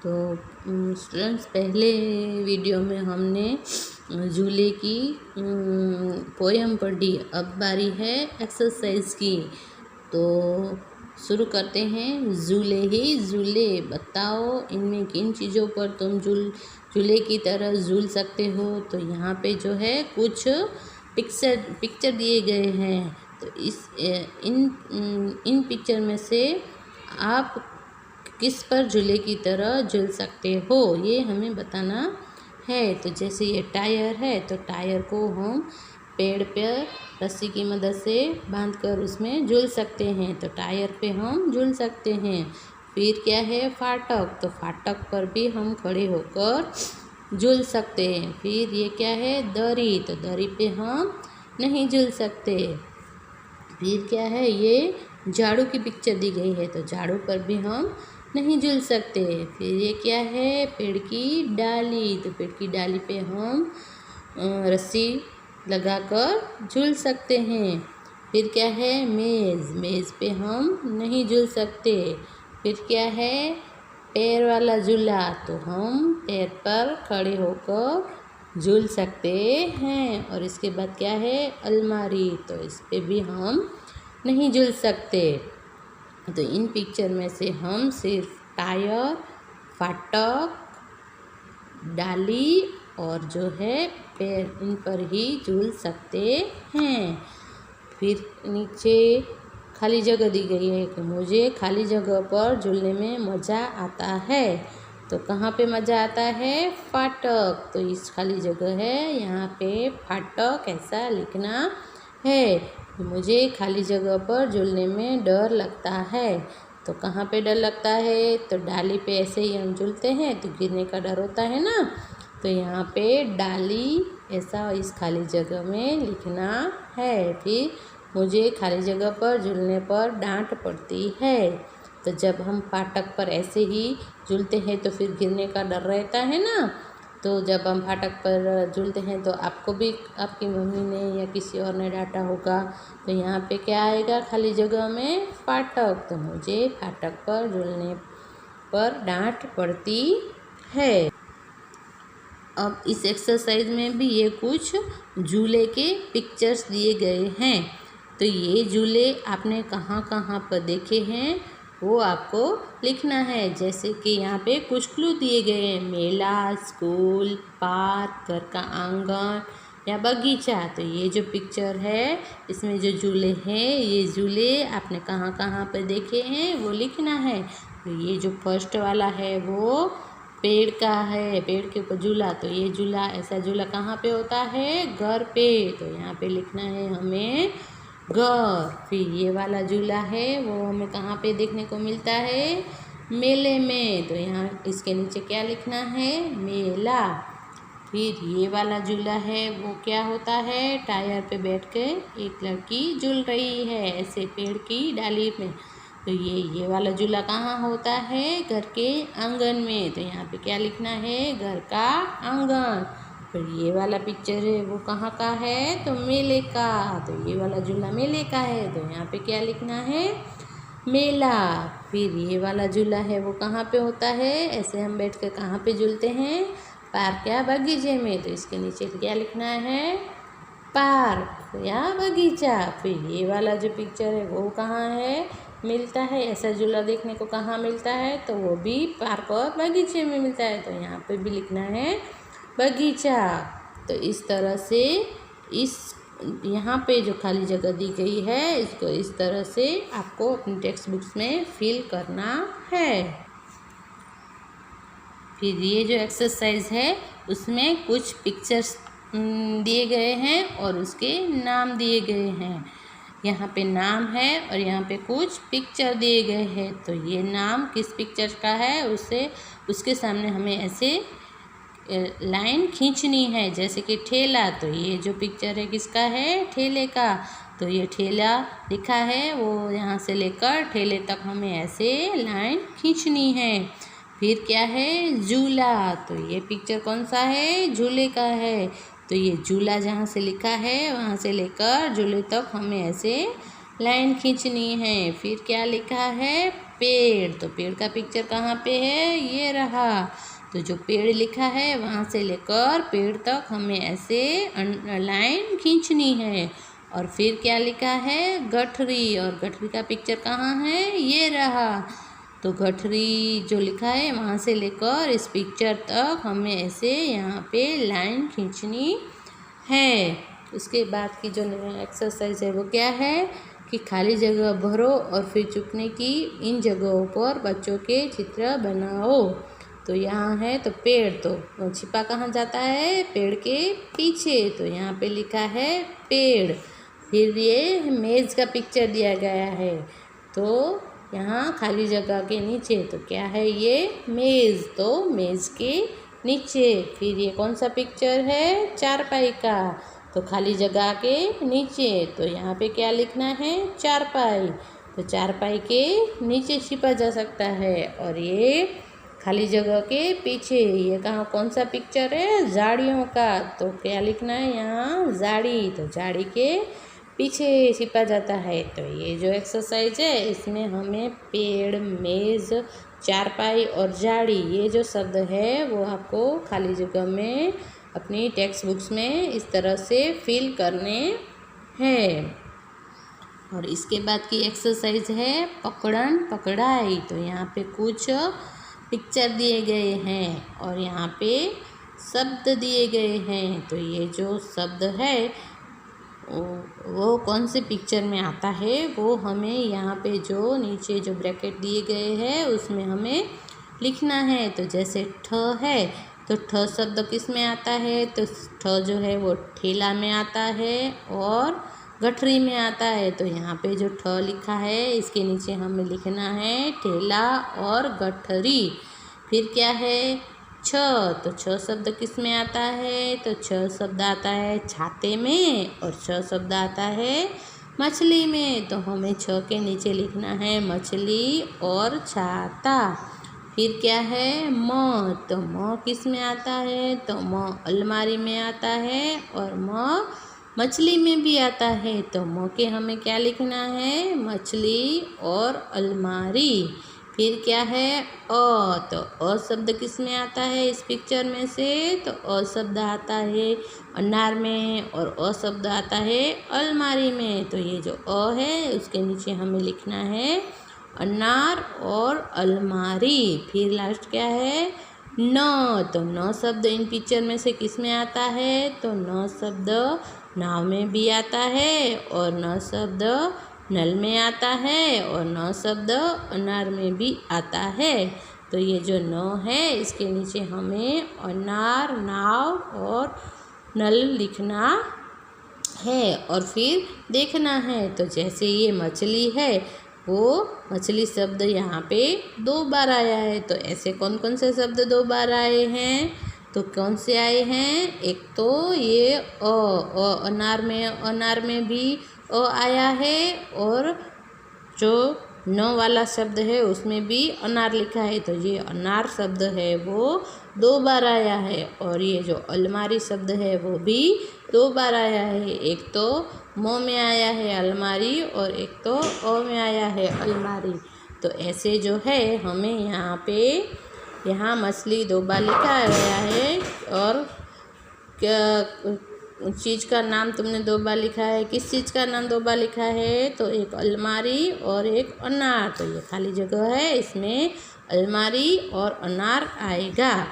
तो स्टूडेंट्स, पहले वीडियो में हमने झूले की पोयम पढ़ी। अब बारी है एक्सरसाइज की। तो शुरू करते हैं। झूले ही झूले, बताओ इनमें किन चीज़ों पर तुम झूले की तरह झूल सकते हो। तो यहाँ पे जो है कुछ पिक्चर दिए गए हैं। तो इन पिक्चर में से आप किस पर झूले की तरह झूल सकते हो, ये हमें बताना है। तो जैसे ये टायर है, तो टायर को हम पेड़ पर रस्सी की मदद से बांधकर उसमें झूल सकते हैं। तो टायर पे हम झूल सकते हैं। फिर क्या है, फाटक। तो फाटक पर भी हम खड़े होकर झूल सकते हैं। फिर ये क्या है, दरी। तो दरी पे हम नहीं झूल सकते। फिर क्या है, ये झाड़ू की पिक्चर दी गई है, तो झाड़ू पर भी हम नहीं झूल सकते। फिर ये क्या है, पेड़ की डाली। तो पेड़ की डाली पे हम रस्सी लगाकर झूल सकते हैं। फिर क्या है, मेज़ पे हम नहीं झूल सकते। फिर क्या है, पैर वाला झूला। तो हम पैर पर खड़े होकर झूल सकते हैं। और इसके बाद क्या है, अलमारी। तो इस पे भी हम नहीं झूल सकते। तो इन पिक्चर में से हम सिर्फ टायर, फाटक, डाली और जो है पैर, इन पर ही झूल सकते हैं। फिर नीचे खाली जगह दी गई है कि मुझे खाली जगह पर झूलने में मज़ा आता है। तो कहाँ पे मज़ा आता है, फाटक। तो इस खाली जगह है, यहाँ पे फाटक ऐसा लिखना है। मुझे खाली जगह पर झूलने में डर लगता है। तो कहाँ पे डर लगता है, तो डाली पे ऐसे ही हम झूलते हैं तो गिरने का डर होता है ना। तो यहाँ पे डाली ऐसा इस खाली जगह में लिखना है। फिर मुझे खाली जगह पर झूलने पर डांट पड़ती है। तो जब हम फाटक पर ऐसे ही झूलते हैं तो फिर गिरने का डर रहता है ना। तो जब हम फाटक पर झूलते हैं तो आपको भी आपकी मम्मी ने या किसी और ने डांटा होगा। तो यहाँ पे क्या आएगा, खाली जगह में फाटक। तो मुझे फाटक पर झूलने पर डांट पड़ती है। अब इस एक्सरसाइज में भी ये कुछ झूले के पिक्चर्स दिए गए हैं। तो ये झूले आपने कहाँ कहाँ पर देखे हैं वो आपको लिखना है। जैसे कि यहाँ पे कुछ क्लू दिए गए हैं, मेला, स्कूल, पार्क, घर का आंगन या बगीचा। तो ये जो पिक्चर है, इसमें जो झूले हैं, ये झूले आपने कहाँ कहाँ पर देखे हैं वो लिखना है। तो ये जो फर्स्ट वाला है वो पेड़ का है, पेड़ के ऊपर झूला। तो ये झूला, ऐसा झूला कहाँ पे होता है, घर पे। तो यहाँ पे लिखना है हमें घर। फिर ये वाला झूला है वो हमें कहाँ पे देखने को मिलता है, मेले में। तो यहाँ इसके नीचे क्या लिखना है, मेला। फिर ये वाला झूला है वो क्या होता है, टायर पे बैठ के एक लड़की झूल रही है ऐसे पेड़ की डाली में। तो ये वाला झूला कहाँ होता है, घर के आंगन में। तो यहाँ पे क्या लिखना है, घर का आंगन। फिर ये वाला पिक्चर है वो कहाँ का है, तो मेले का। तो ये वाला झूला मेले का है। तो यहाँ पे क्या लिखना है, मेला। फिर ये वाला झूला है वो कहाँ पे होता है, ऐसे हम बैठ कर कहाँ पे झूलते हैं, पार्क या बगीचे में। तो इसके नीचे क्या लिखना है, पार्क या बगीचा। फिर ये वाला जो पिक्चर है वो कहाँ है, मिलता है, ऐसा झूला देखने को कहाँ मिलता है, तो वो भी पार्क और बगीचे में मिलता है। तो यहाँ पे भी लिखना है बगीचा। तो इस तरह से यहाँ पे जो खाली जगह दी गई है, इसको इस तरह से आपको अपनी टेक्स्ट बुक्स में फिल करना है। फिर ये जो एक्सरसाइज है उसमें कुछ पिक्चर्स दिए गए हैं और उसके नाम दिए गए हैं। यहाँ पे नाम है और यहाँ पे कुछ पिक्चर दिए गए हैं। तो ये नाम किस पिक्चर का है, उसके सामने हमें ऐसे लाइन खींचनी है। जैसे कि ठेला। तो ये जो पिक्चर है किसका है, ठेले का। तो ये ठेला लिखा है, वो यहाँ से लेकर ठेले तक हमें ऐसे लाइन खींचनी है। फिर क्या है, झूला। तो ये पिक्चर कौन सा है, झूले का है। तो ये झूला जहाँ से लिखा है वहाँ से लेकर झूले तक हमें ऐसे लाइन खींचनी है। फिर क्या लिखा है, पेड़। तो पेड़ का पिक्चर कहाँ पे है, ये रहा। तो जो पेड़ लिखा है वहाँ से लेकर पेड़ तक हमें ऐसे लाइन खींचनी है। और फिर क्या लिखा है, गठरी। और गठरी का पिक्चर कहाँ है, ये रहा। तो गठरी जो लिखा है वहाँ से लेकर इस पिक्चर तक हमें ऐसे यहाँ पे लाइन खींचनी है। उसके बाद की जो एक्सरसाइज है वो क्या है कि खाली जगह भरो और फिर चुकने की इन जगहों पर बच्चों के चित्र बनाओ। तो यहाँ है तो पेड़, तो छिपा कहाँ जाता है, पेड़ के पीछे। तो यहाँ पे लिखा है पेड़। फिर ये मेज़ का पिक्चर दिया गया है, तो यहाँ खाली जगह के नीचे तो क्या है, ये मेज़। तो मेज़ के नीचे। फिर ये कौन सा पिक्चर है, चारपाई का। तो खाली जगह के नीचे। तो यहाँ पे क्या लिखना है, चारपाई। तो चारपाई के नीचे छिपा जा सकता है। और ये खाली जगह के पीछे, ये कहाँ कौन सा पिक्चर है, झाड़ियों का। तो क्या लिखना है यहाँ, झाड़ी। तो झाड़ी के पीछे छिपा जाता है। तो ये जो एक्सरसाइज है इसमें हमें पेड़, मेज़, चारपाई और झाड़ी, ये जो शब्द है वो आपको खाली जगह में अपनी टेक्स्ट बुक्स में इस तरह से फिल करने हैं। और इसके बाद की एक्सरसाइज है पकड़न पकड़ाई। तो यहाँ पे कुछ पिक्चर दिए गए हैं और यहाँ पे शब्द दिए गए हैं। तो ये जो शब्द है वो कौन से पिक्चर में आता है वो हमें यहाँ पे जो नीचे जो ब्रैकेट दिए गए हैं उसमें हमें लिखना है। तो जैसे ठ है तो ठ शब्द किस में आता है, तो ठ जो है वो ठेला में आता है और गठरी में आता है। तो यहाँ पे जो ठ लिखा है इसके नीचे हमें लिखना है ठेला और गठरी। फिर क्या है, छ। तो छ शब्द किस में आता है, तो छ शब्द आता है छाते में और छ शब्द आता है मछली में। तो हमें छ के नीचे लिखना है मछली और छाता। फिर क्या है, म। तो म किस में आता है, तो म अलमारी में आता है और म मछली में भी आता है। तो म के हमें क्या लिखना है, मछली और अलमारी। फिर क्या है, अ। तो अ शब्द किस में आता है इस पिक्चर में से, तो अ शब्द आता है अनार में और अ शब्द आता है अलमारी में। तो ये जो अ है उसके नीचे हमें लिखना है अनार और अलमारी। फिर लास्ट क्या है, न। तो न शब्द इन पिक्चर में से किस में आता है, तो न शब्द नाव में भी आता है और न शब्द नल में आता है और न शब्द अनार में भी आता है। तो ये जो न है इसके नीचे हमें अनार, नाव और नल लिखना है और फिर देखना है। तो जैसे ये मछली है वो मछली शब्द यहाँ पे 2 बार आया है। तो ऐसे कौन कौन से शब्द 2 बार आए हैं, तो कौन से आए हैं, एक तो ये अनार में भी अ आया है और जो न वाला शब्द है उसमें भी अनार लिखा है। तो ये अनार शब्द है वो 2 बार आया है। और ये जो अलमारी शब्द है वो भी 2 बार आया है। एक तो म में आया है अलमारी और एक तो अ में आया है अलमारी। तो ऐसे जो है हमें यहाँ मछली 2 बार लिखा गया है और चीज़ का नाम तुमने 2 बार लिखा है। किस चीज़ का नाम 2 बार लिखा है, तो एक अलमारी और एक अनार। तो ये खाली जगह है, इसमें अलमारी और अनार आएगा।